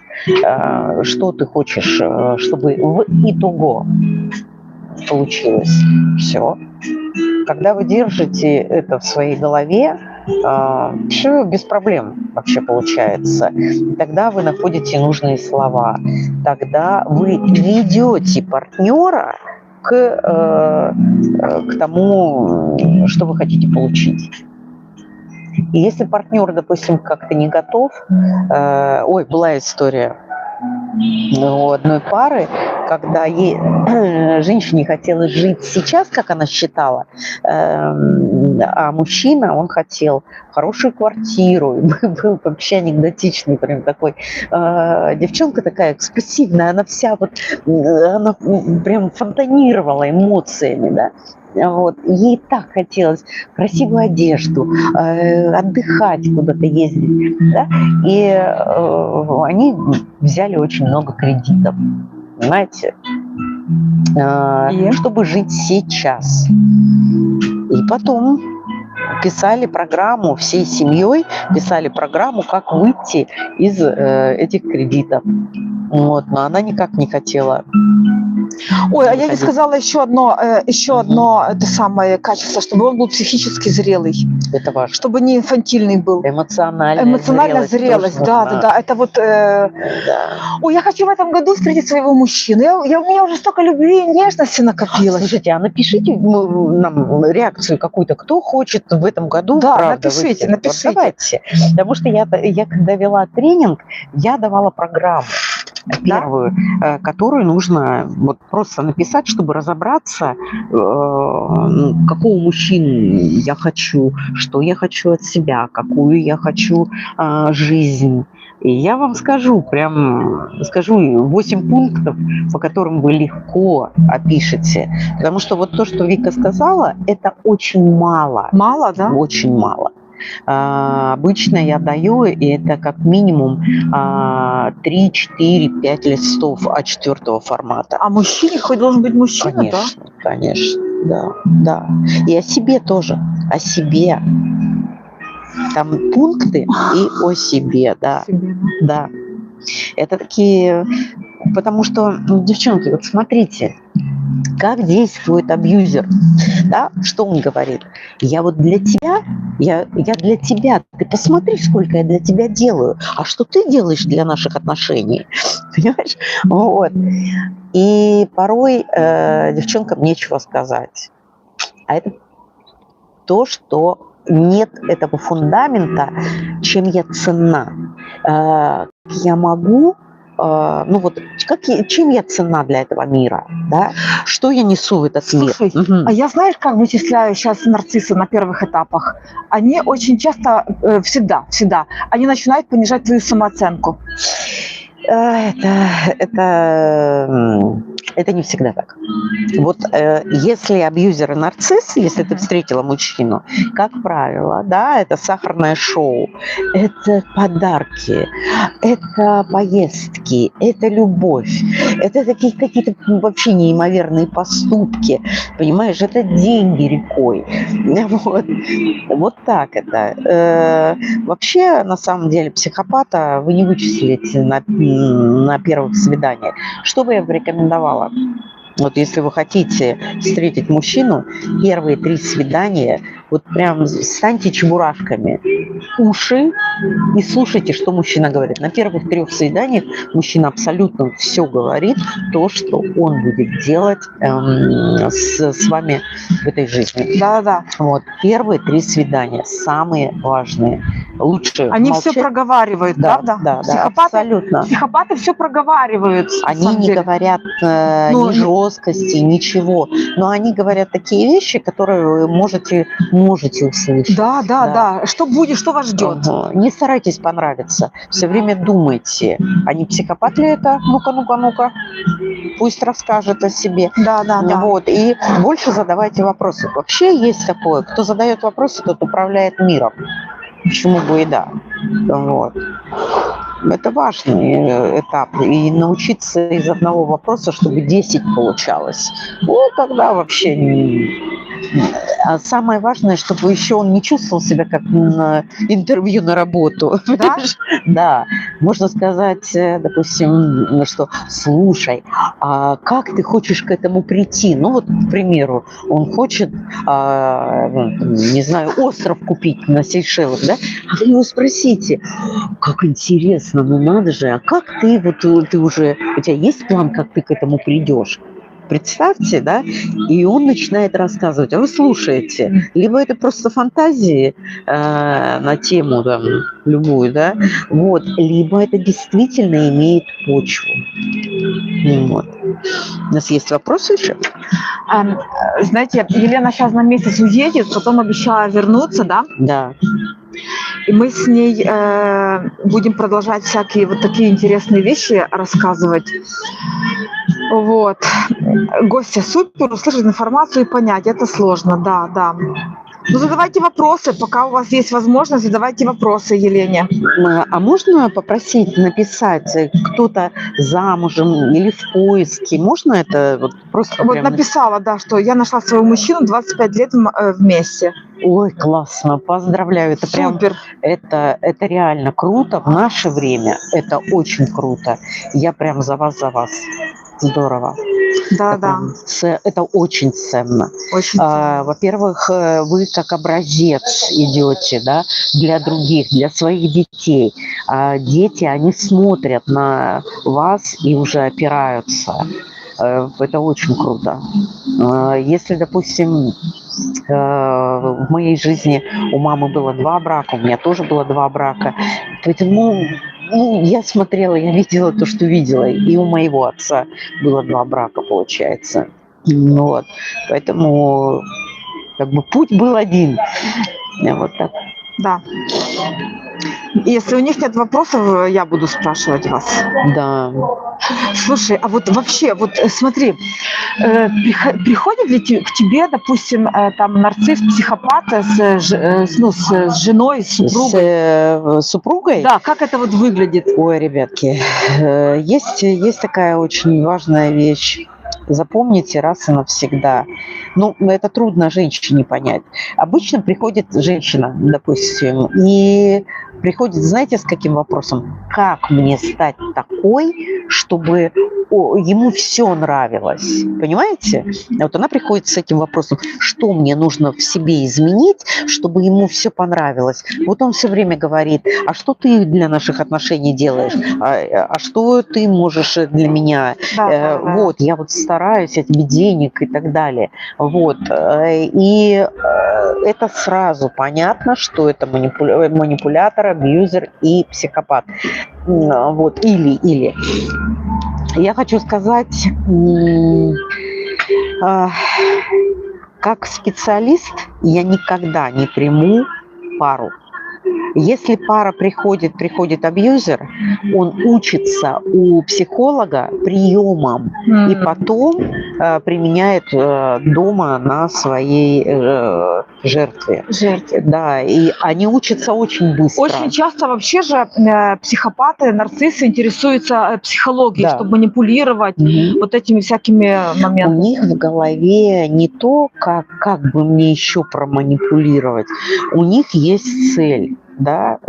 что ты хочешь, чтобы в итоге получилось. Все. Когда вы держите это в своей голове, все без проблем вообще получается. Тогда вы находите нужные слова. Тогда вы ведете партнера к тому, что вы хотите получить. И если партнер, допустим, как-то не готов, была история у одной пары, когда женщине хотелось жить сейчас, как она считала, а мужчина, он хотел хорошую квартиру, был вообще анекдотичный, прям такой, девчонка такая экспрессивная, она вся она прям фонтанировала эмоциями, да. Вот. Ей так хотелось красивую одежду, отдыхать, куда-то ездить. Да? И они взяли очень много кредитов, понимаете, чтобы жить сейчас. И потом писали программу, всей семьей писали программу, как выйти из этих кредитов. Вот. Но она никак не хотела. Ой, а я не сказала еще одно это самое качество, чтобы он был психически зрелый. Это важно. Чтобы не инфантильный был. Эмоциональная зрелость. Да. Это вот... Да. Ой, я хочу в этом году встретить своего мужчину. У меня уже столько любви и нежности накопилось. Слушайте, а напишите нам реакцию какую-то, кто хочет в этом году. Да, правда, напишите. Вот давайте. Потому что я когда вела тренинг, я давала программу. Первую, которую нужно вот просто написать, чтобы разобраться, какого мужчину я хочу, что я хочу от себя, какую я хочу жизнь. И я вам скажу 8 пунктов, по которым вы легко опишете. Потому что вот то, что Вика сказала, это очень мало. Мало, да? Очень мало. Обычно я даю, и это как минимум 3, 4, 5 листов А4 формата. А мужчине хоть должен быть мужчина, конечно, да? Конечно, да. И о себе тоже, о себе. Там пункты и о себе, да. Да. Это такие... Потому что, девчонки, вот смотрите, как действует абьюзер, да? Что он говорит? Я вот для тебя, я для тебя, ты посмотри, сколько я для тебя делаю, а что ты делаешь для наших отношений, понимаешь? Вот. И порой девчонкам нечего сказать. А это то, что нет этого фундамента, чем я ценна. Я могу... чем я ценна для этого мира, да? Что я несу в этот мир? Слушай, а я знаешь, как вычисляю сейчас нарциссы на первых этапах? Они очень часто, всегда, они начинают понижать твою самооценку. Это не всегда так. Вот если абьюзер и нарцисс, если ты встретила мужчину, как правило, да, это сахарное шоу, это подарки, это поездки, это любовь, это какие-то вообще неимоверные поступки, понимаешь, это деньги рекой. Вот так это. Вообще, на самом деле, психопата вы не вычислите на первых свиданиях. Что бы я порекомендовала? Вот если вы хотите встретить мужчину, первые 3 свидания, вот прям станьте чебурашками, уши и слушайте, что мужчина говорит. На первых 3 свиданиях мужчина абсолютно все говорит, то, что он будет делать с вами в этой жизни. Да. Вот, первые 3 свидания самые важные. Лучше они молчать. все проговаривают, правда? Да, абсолютно. Психопаты все проговаривают. Они не говорят ни жесткости, ничего. Но они говорят такие вещи, которые вы можете можете услышать. Да. Что будет, что вас ждет? Ага. Не старайтесь понравиться. Все время думайте, а не психопат ли это? Ну-ка. Пусть расскажет о себе. Да. Вот. И больше задавайте вопросы. Вообще есть такое. Кто задает вопросы, тот управляет миром. Почему бы и да. Вот. Это важный этап. И научиться из одного вопроса, чтобы 10 получалось. Ну, тогда вообще... А самое важное, чтобы еще он не чувствовал себя как на интервью на работу. Да? Да. Можно сказать, допустим, что слушай, а как ты хочешь к этому прийти? Ну вот, к примеру, он хочет, не знаю, остров купить на Сейшелах, да? А вы его спросите, как интересно, ну надо же, а как ты, вот ты уже, у тебя есть план, как ты к этому придешь? Представьте, да, и он начинает рассказывать, а вы слушаете. Либо это просто фантазии на тему там, любую, да, вот, либо это действительно имеет почву. Вот. У нас есть вопросы еще? Знаете, Елена сейчас на месяц уедет, потом обещала вернуться, да? Да. И мы с ней будем продолжать всякие вот такие интересные вещи рассказывать. Вот. Гостья супер, услышать информацию и понять. Это сложно, да. Ну, задавайте вопросы, пока у вас есть возможность, задавайте вопросы Елене. А можно попросить написать, кто-то замужем или в поиске? Можно это вот просто Вот прям... написала, да, что я нашла своего мужчину, 25 лет вместе. Ой, классно, поздравляю, это прям, Супер. это реально круто, в наше время это очень круто. Я прям за вас. Здорово. Да. Это очень ценно. Очень ценно. Во-первых, вы как образец идете, да, для других, для своих детей. Дети, они смотрят на вас и уже опираются. Это очень круто. Если, допустим, в моей жизни у мамы было 2 брака, у меня тоже было 2 брака. Поэтому я смотрела, я видела то, что видела. И у моего отца было 2 брака, получается. Вот. Поэтому как бы путь был один. Вот так. Да. Если у них нет вопросов, я буду спрашивать вас. Да. Слушай, а вот вообще, вот смотри, приходит ли к тебе, допустим, там нарцисс, психопат с женой, с супругой? С супругой? Да, как это вот выглядит? Ой, ребятки, есть такая очень важная вещь. Запомните раз и навсегда. Ну, это трудно женщине понять. Обычно приходит женщина, допустим, и приходит, знаете, с каким вопросом? Как мне стать такой, чтобы ему все нравилось? Понимаете? Вот она приходит с этим вопросом, что мне нужно в себе изменить, чтобы ему все понравилось. Вот он все время говорит, а что ты для наших отношений делаешь? А что ты можешь для меня? Да. Вот, я вот стараюсь, я тебе денег и так далее. Вот. И это сразу понятно, что это манипулятор, абьюзер и психопат. Вот. Или. Я хочу сказать, как специалист я никогда не приму пару. Если пара приходит абьюзер, он учится у психолога приемам и потом применяет дома на своей жертве. Да, и они учатся очень быстро. Очень часто вообще же психопаты, нарциссы интересуются психологией, Да. чтобы манипулировать вот этими всякими моментами. У них в голове не то, как бы мне еще проманипулировать. У них есть цель. Да,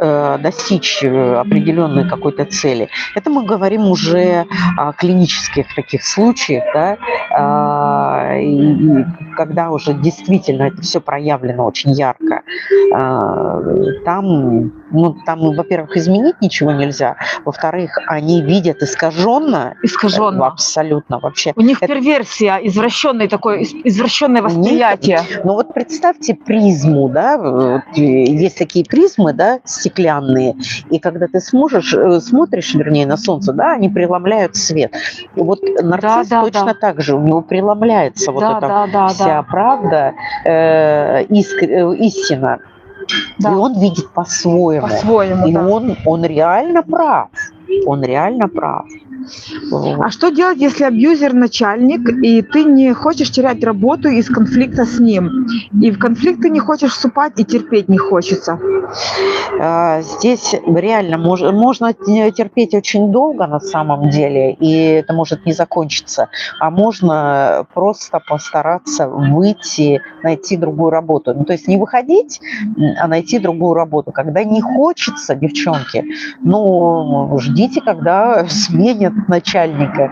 достичь определенной какой-то цели. Это мы говорим уже о клинических таких случаях, да, и когда уже действительно это все проявлено очень ярко. Там, во-первых, изменить ничего нельзя, во-вторых, они видят искаженно. Абсолютно вообще. У них перверсия, извращенное восприятие. Ну вот представьте призму, да, есть такие призмы, да, стеклянные, и когда ты смотришь, на солнце, да, они преломляют свет. И вот нарцисс точно так же, у него преломляется вот эта вся правда, истина. Да. И он видит по-своему. По-своему, И да. он реально прав. Он реально прав. А что делать, если абьюзер начальник, и ты не хочешь терять работу из конфликта с ним? И в конфликт ты не хочешь вступать, и терпеть не хочется. Здесь реально можно терпеть очень долго на самом деле, и это может не закончиться. А можно просто постараться выйти, найти другую работу. Ну, то есть не выходить, а найти другую работу. Когда не хочется, девчонки, ну, ждите, когда сменят начальника.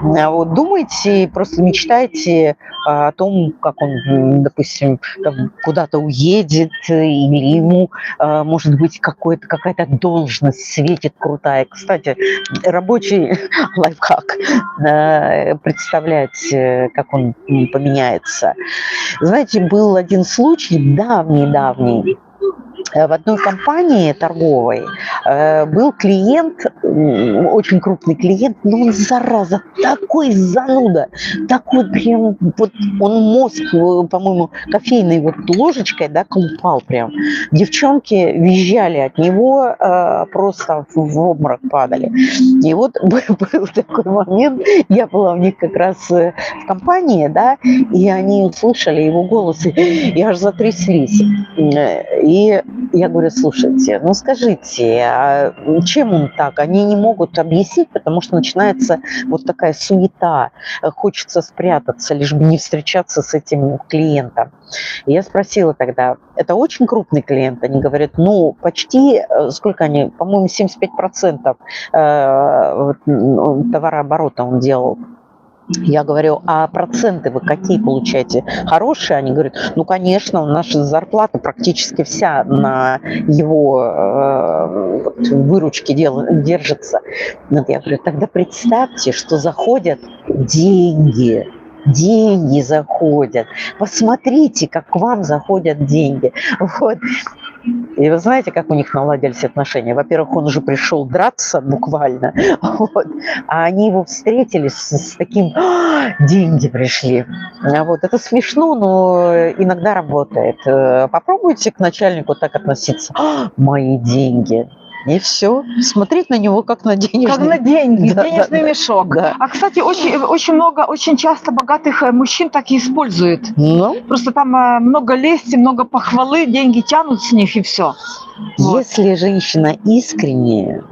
Вот думайте, просто мечтайте о том, как он, допустим, там, куда-то уедет, или ему, может быть, какая-то должность светит крутая. Кстати, рабочий лайфхак, представлять, как он поменяется. Знаете, был один случай давний. В одной компании торговой был клиент, очень крупный клиент, но он, зараза, такой зануда, такой прям, вот он мозг, по-моему, кофейной вот ложечкой, да, колупал прям. Девчонки визжали от него, просто в обморок падали. И вот был такой момент, я была у них как раз в компании, да, и они услышали его голос, и аж затряслись. И я говорю, слушайте, ну скажите, а чем он так? Они не могут объяснить, потому что начинается вот такая суета. Хочется спрятаться, лишь бы не встречаться с этим клиентом. И я спросила тогда, это очень крупный клиент? Они говорят, ну почти, сколько они, по-моему, 75% товарооборота он делал. Я говорю, а проценты вы какие получаете? Хорошие? Они говорят, ну, конечно, наша зарплата практически вся на его выручке держится. Я говорю, тогда представьте, что заходят деньги заходят. Посмотрите, как к вам заходят деньги. Вот. И вы знаете, как у них наладились отношения? Во-первых, он уже пришел драться буквально, вот, а они его встретили с таким «деньги пришли». Вот, это смешно, но иногда работает. Попробуйте к начальнику так относиться. «Мои деньги». И все. Смотреть на него как на денежный... Как на деньги, да, денежный мешок. Да. А, кстати, очень часто богатых мужчин так и используют. Ну, просто там много лести, много похвалы, деньги тянут с них и все. Если женщина искренняя,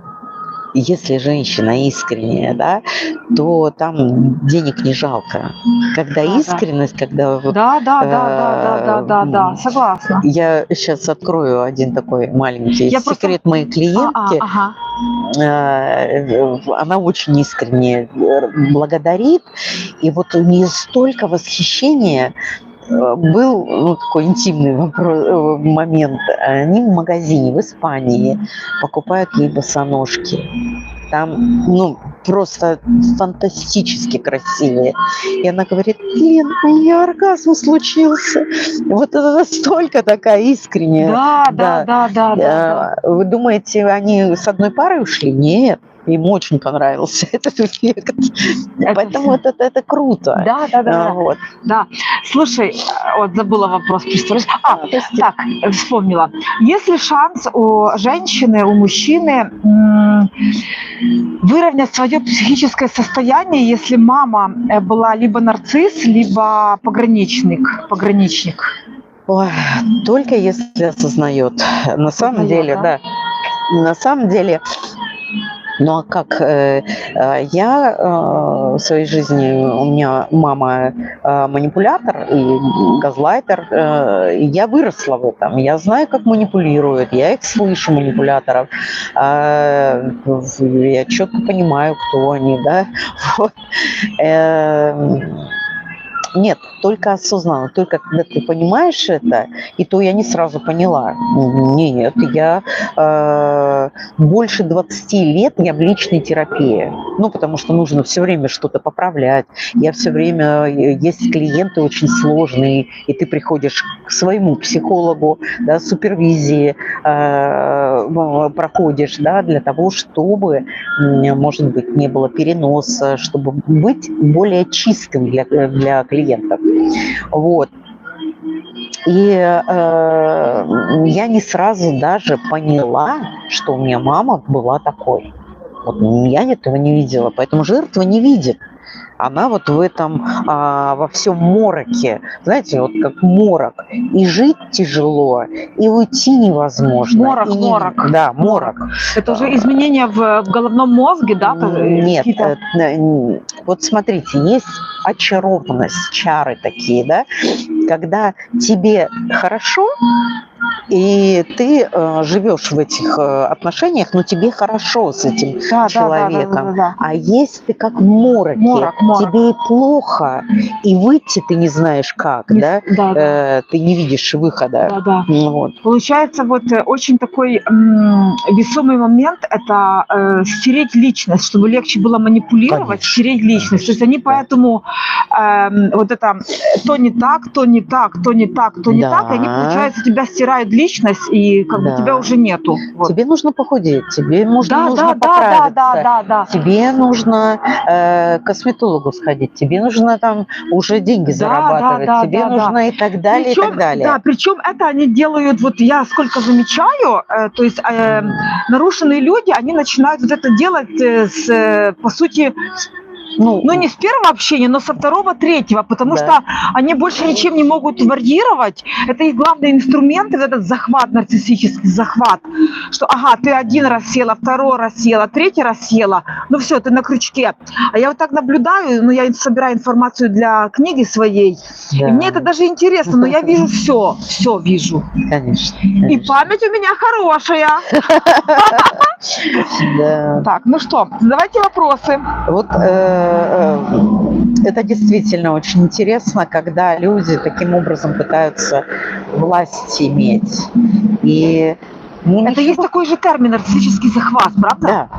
да, то там денег не жалко. Когда искренность, когда... Да, согласна. Я сейчас открою один такой маленький секрет моей клиентки. Она очень искренне благодарит, и вот у нее столько восхищения. Был такой интимный момент. Они в магазине в Испании покупают ей босоножки. Там, просто фантастически красивые. И она говорит, Лен, у меня оргазм случился. Вот это настолько такая искренняя. Да. Вы думаете, они с одной парой ушли? Нет. Им очень понравился этот эффект. Поэтому это круто. Да. Вот. Да. Слушай, вот забыла вопрос. Так, вспомнила. Есть ли шанс у женщины, у мужчины выровнять свое психическое состояние, если мама была либо нарцисс, либо пограничник? Ой, только если осознает. На самом деле, да. На самом деле... Ну а как я в своей жизни, у меня мама манипулятор и газлайтер, я выросла в этом, я знаю, как манипулируют, я их слышу, манипуляторов, я четко понимаю, кто они, да, вот. Нет, только осознанно, только когда ты понимаешь это, и то я не сразу поняла. Нет, я больше 20 лет я в личной терапии. Потому что нужно все время что-то поправлять. Я все время, есть клиенты очень сложные, и ты приходишь к своему психологу, да, супервизии проходишь, да, для того, чтобы, может быть, не было переноса, чтобы быть более чистым для клиентов. Вот. И я не сразу даже поняла, что у меня мама была такой. Вот я этого не видела, поэтому жертва не видит. Она вот в этом, во всем мороке, знаете, вот как морок. И жить тяжело, и уйти невозможно. Морок, и морок. Да, морок. Это уже изменения в головном мозге, да? Нет, вот смотрите, есть очарованность, чары такие, да, когда тебе хорошо, и ты живешь в этих отношениях, но тебе хорошо с этим человеком. Да. А есть ты как в мороке, Морок. тебе и плохо, и выйти ты не знаешь как, да? Ты не видишь выхода. Да. Вот. Получается, вот очень такой весомый момент – это стереть личность, чтобы легче было манипулировать, Конечно. стереть личность. То есть они поэтому вот это то не так, то не так, то не так, то не так, и они, получается, тебя стирают личность, и как бы тебя уже нету. Вот. Тебе нужно похудеть, тебе нужно поправиться, да. тебе нужно к косметологу сходить, тебе нужно там уже деньги зарабатывать, тебе нужно и так далее, причем, и так далее. Да, причем это они делают, вот я сколько замечаю, то есть нарушенные люди, они начинают вот это делать по сути, ну, не с первого общения, но со второго, третьего, потому что они больше ничем не могут варьировать. Это их главный инструмент, этот захват, нарциссический захват, что ага, ты один раз села, второй раз села, третий раз села, ну все, ты на крючке. А я вот так наблюдаю, ну я собираю информацию для книги своей, и мне это даже интересно, но я вижу все вижу. Конечно. И память у меня хорошая. Так, ну что, задавайте вопросы. Вот это действительно очень интересно, когда люди таким образом пытаются власть иметь. И это есть такой же термин нарциссический захват, правда? Да.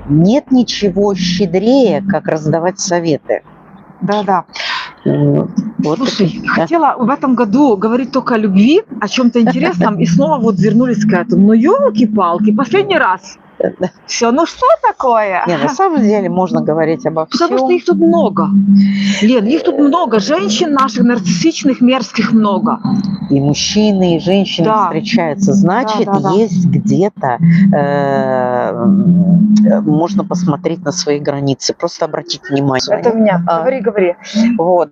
Нет ничего щедрее, как раздавать советы. Да. Вот. Слушай, хотела в этом году говорить только о любви, о чем-то интересном, и снова вот вернулись к этому. Ну, елки-палки, последний раз. Все, ну что такое? Не, на самом деле можно говорить обо всем. Потому что их тут много. Лен, их тут много. Женщин наших нарциссичных, мерзких много. И мужчины, и женщины встречаются. Значит, есть где-то можно посмотреть на свои границы. Просто обратить внимание. Это у меня. Говори. Вот.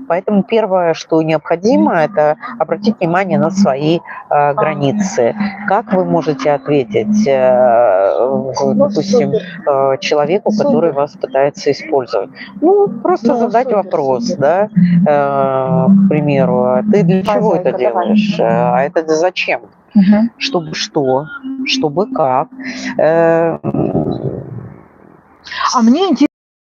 Поэтому первое, что необходимо, это обратить внимание на свои границы. Как вы можете ответить, допустим, человеку, который вас пытается использовать? Ну, просто задать вопрос, да, к примеру, а ты для чего это делаешь? А это зачем? Чтобы что? Чтобы как? А мне интересно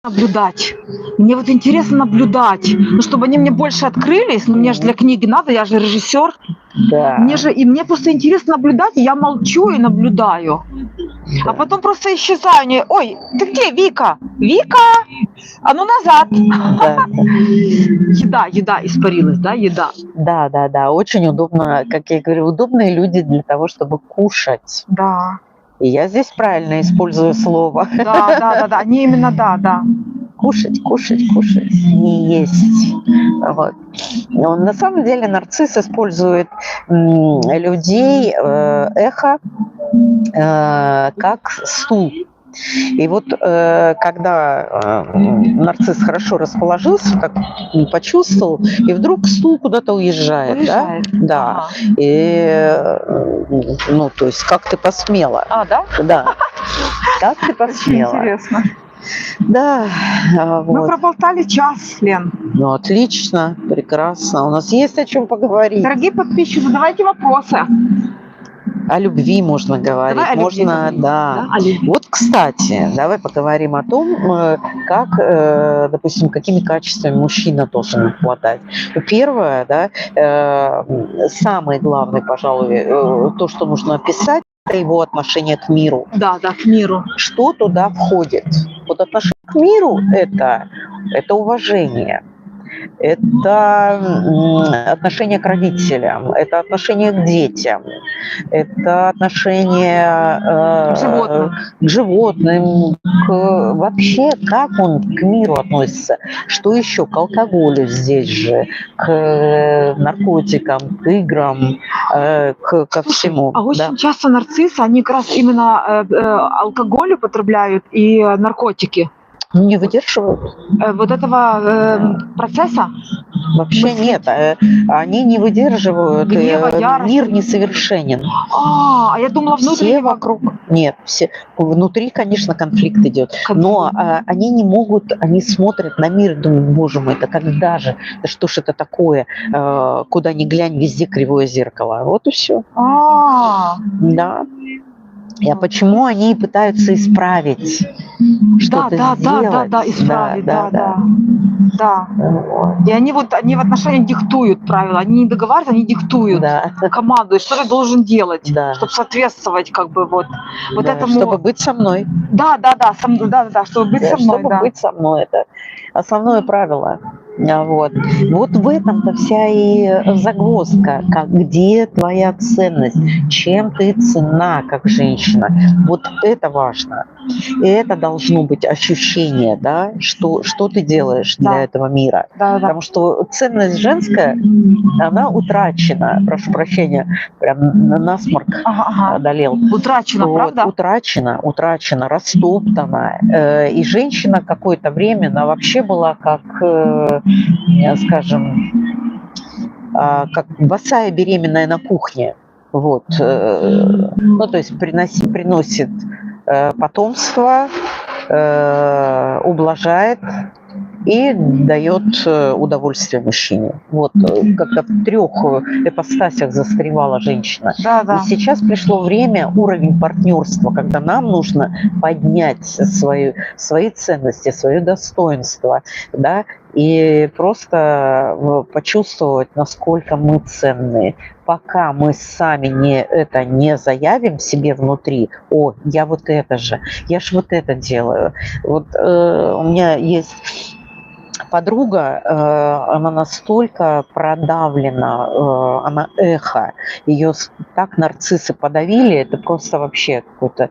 наблюдать. Мне вот интересно наблюдать, ну, чтобы они мне больше открылись, но мне же для книги надо, я же режиссер. Да. Мне просто интересно наблюдать, и я молчу и наблюдаю. Да. А потом просто исчезаю. Ой, ты где, Вика? Вика! А ну назад! Да. Еда испарилась, да, еда? Да, очень удобно, как я говорю, удобные люди для того, чтобы кушать. Да. И я здесь правильно использую слово. Да, не именно да. Кушать, не есть. Вот. Но на самом деле нарцисс использует людей, эхо, как стул. И вот когда нарцисс хорошо расположился, как почувствовал, и вдруг стул куда-то уезжает. Да. И, ну, то есть, как ты посмела. Да? Да. Как ты посмела. Интересно. Да. Мы проболтали час, Лен. Ну, отлично, прекрасно. У нас есть о чем поговорить. Дорогие подписчики, задавайте вопросы. О любви можно говорить. Можно, да. Вот, кстати, давай поговорим о том, как, допустим, какими качествами мужчина должен обладать. Первое, да, самый главный, пожалуй, то, что нужно описать, это его отношение к миру. Да, к миру. Что туда входит? Вот отношение к миру – это уважение. это отношение к родителям, это отношение к детям, это отношение к животным, вообще, как он к миру относится, что еще, к алкоголю здесь же, к наркотикам, к играм, ко всему. А очень часто нарциссы, они как раз именно алкоголь употребляют и наркотики. Не выдерживают. Вот этого процесса? Вообще нет, они не выдерживают, гнева, ярости. мир несовершенен. А я думала, внутри все вокруг, нет, все, внутри, конечно, конфликт идет, но они не могут, они смотрят на мир и думают, боже мой, это когда же, да что ж это такое, куда ни глянь, везде кривое зеркало, вот и все. Да. А почему они пытаются исправить? Что-то сделать? Да, исправить, да. И они в отношениях диктуют правила, они не договариваются, они диктуют команду, что ты должен делать, чтобы соответствовать этому. Чтобы быть со мной. Да, чтобы быть со мной. Чтобы быть со мной, это основное правило. Вот в этом-то вся и загвоздка, где твоя ценность, чем ты ценна как женщина. Вот это важно. И это должно быть ощущение, да, что ты делаешь для этого мира. Потому что ценность женская, она утрачена, прошу прощения, прям насморк одолел. Утрачена, правда? Утрачена, растоптана. И женщина какое-то время, она вообще была как, скажем, как босая беременная на кухне. Вот. Ну, то есть приносит потомство, ублажает и дает удовольствие мужчине. Вот как-то в 3 ипостасях застревала женщина. И сейчас пришло время, уровень партнерства, когда нам нужно поднять свои ценности, свое достоинство, да, и просто почувствовать, насколько мы ценные. Пока мы сами не заявим себе внутри, о, я вот это же, я ж вот это делаю. Вот у меня есть подруга, она настолько продавлена, она эхо, ее так нарциссы подавили, это просто вообще какой-то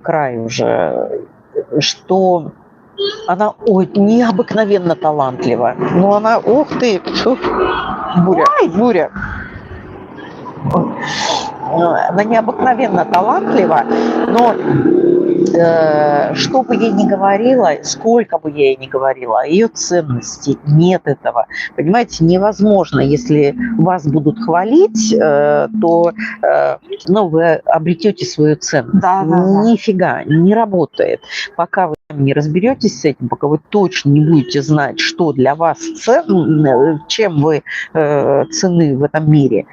край уже, что она необыкновенно талантлива. Ну она, ух ты, буря. Она необыкновенно талантлива, но что бы ей ни говорила, сколько бы я ей ни говорила, ее ценности нет этого. Понимаете, невозможно, если вас будут хвалить, то вы обретете свою ценность. Нифига, не работает. Пока вы не разберетесь с этим, пока вы точно не будете знать, что для вас ценно, чем вы ценны в этом мире,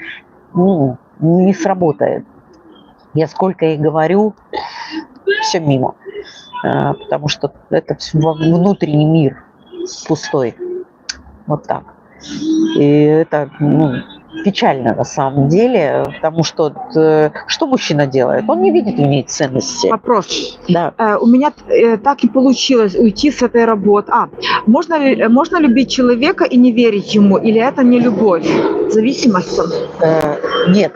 не сработает. Я сколько ей говорю, все мимо. Потому что это внутренний мир пустой. Вот так. И это печально на самом деле, потому что мужчина делает? Он не видит в ней ценности. Вопрос. Да. У меня так и получилось уйти с этой работы. Можно любить человека и не верить ему, или это не любовь? Зависимость? Нет.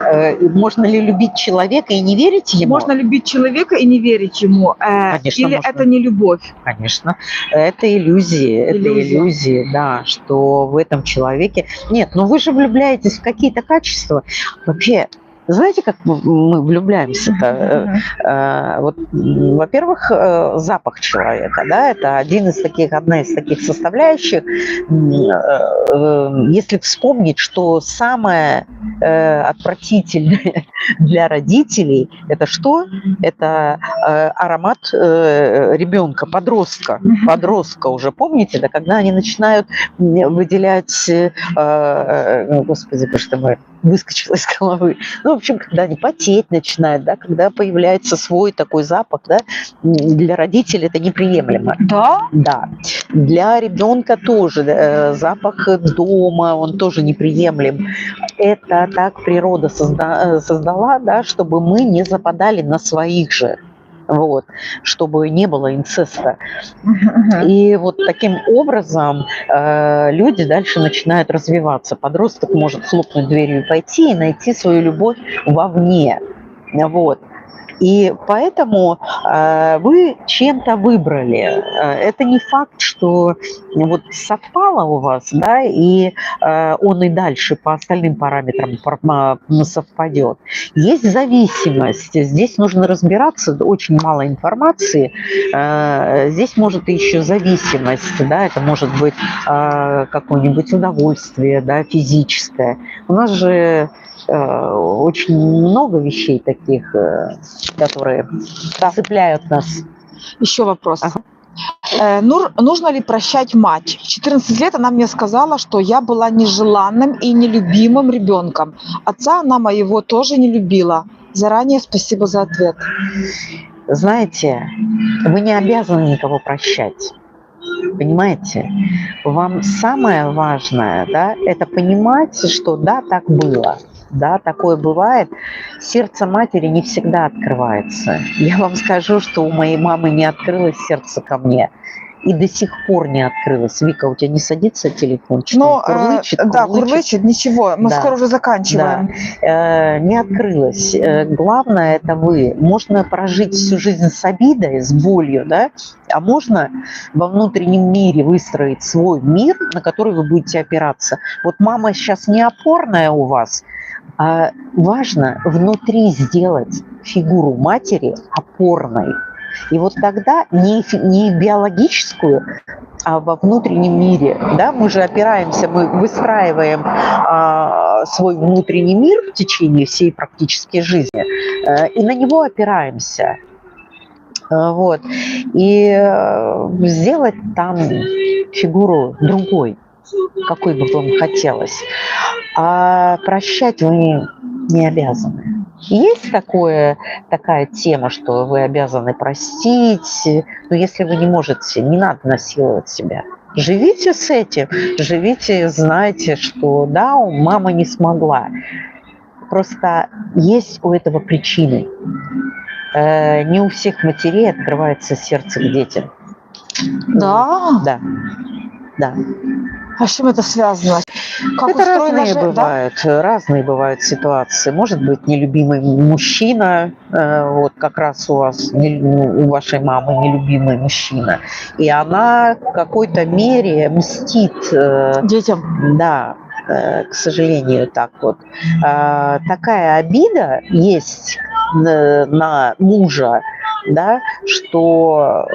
Можно ли любить человека и не верить ему? Можно любить человека и не верить ему. Конечно, или можно. это не любовь? Конечно. Это иллюзии. Это иллюзии, да, что в этом человеке... Нет, вы же влюбляетесь в какие-то качества. Вообще, знаете, как мы влюбляемся-то? Во-первых, запах человека, да, это одна из таких составляющих. Если вспомнить, что самое отвратительное для родителей, это что? Это аромат ребенка, подростка уже, помните, да, когда они начинают выделять, господи, боже мой, выскочила из головы. В общем, когда они потеть начинают, да, когда появляется свой такой запах, да, для родителей это неприемлемо. Да? Да. Для ребенка тоже запах дома, он тоже неприемлем. Это так природа создала, да, чтобы мы не западали на своих же вот, чтобы не было инцеста. И вот таким образом люди дальше начинают развиваться. Подросток может хлопнуть дверью и пойти и найти свою любовь вовне. Вот. И поэтому вы чем-то выбрали. Это не факт, что вот совпало у вас, да, и он и дальше по остальным параметрам совпадет. Есть зависимость. Здесь нужно разбираться, очень мало информации. Здесь может еще зависимость, да, это может быть какое-нибудь удовольствие, да, физическое. У нас же очень много вещей таких, которые цепляют нас. Еще вопрос. Ага. Нужно ли прощать мать? В 14 лет она мне сказала, что я была нежеланным и нелюбимым ребенком. Отца она моего тоже не любила. Заранее спасибо за ответ. Знаете, вы не обязаны никого прощать. Понимаете? Вам самое важное, да, это понимать, что да, так было. Да, такое бывает. Сердце матери не всегда открывается. Я вам скажу, что у моей мамы не открылось сердце ко мне. И до сих пор не открылось. Вика, у тебя не садится телефончик? Но, да, курлычет, ничего. Мы скоро уже заканчиваем. Да. Не открылось. Главное, это вы. Можно прожить всю жизнь с обидой, с болью, да? А можно во внутреннем мире выстроить свой мир, на который вы будете опираться. Вот мама сейчас не опорная у вас, а важно внутри сделать фигуру матери опорной. И вот тогда не биологическую, а во внутреннем мире, да, мы же опираемся, мы выстраиваем свой внутренний мир в течение всей практически жизни, и на него опираемся. Вот. И сделать там фигуру другой, какой бы вам хотелось. А прощать вы не обязаны. Есть такая тема, что вы обязаны простить, но если вы не можете, не надо насиловать себя. Живите с этим, живите, знайте, что да, мама не смогла. Просто есть у этого причины. Не у всех матерей открывается сердце к детям. Да? Да. Да. А с чем это связано? Как это разные бывают ситуации. Может быть, нелюбимый мужчина, вот как раз у вашей мамы нелюбимый мужчина, и она в какой-то мере мстит детям. Да, к сожалению, так вот. Такая обида есть на мужа, да, что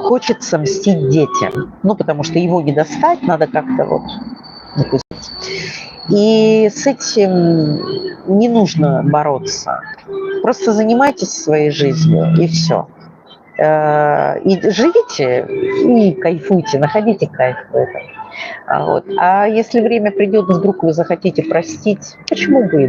хочется мстить детям. Ну, потому что его не достать, надо как-то вот допустить. И с этим не нужно бороться. Просто занимайтесь своей жизнью, и все. И живите, и кайфуйте, находите кайф в этом. Вот. А если время придет, вдруг вы захотите простить, почему бы и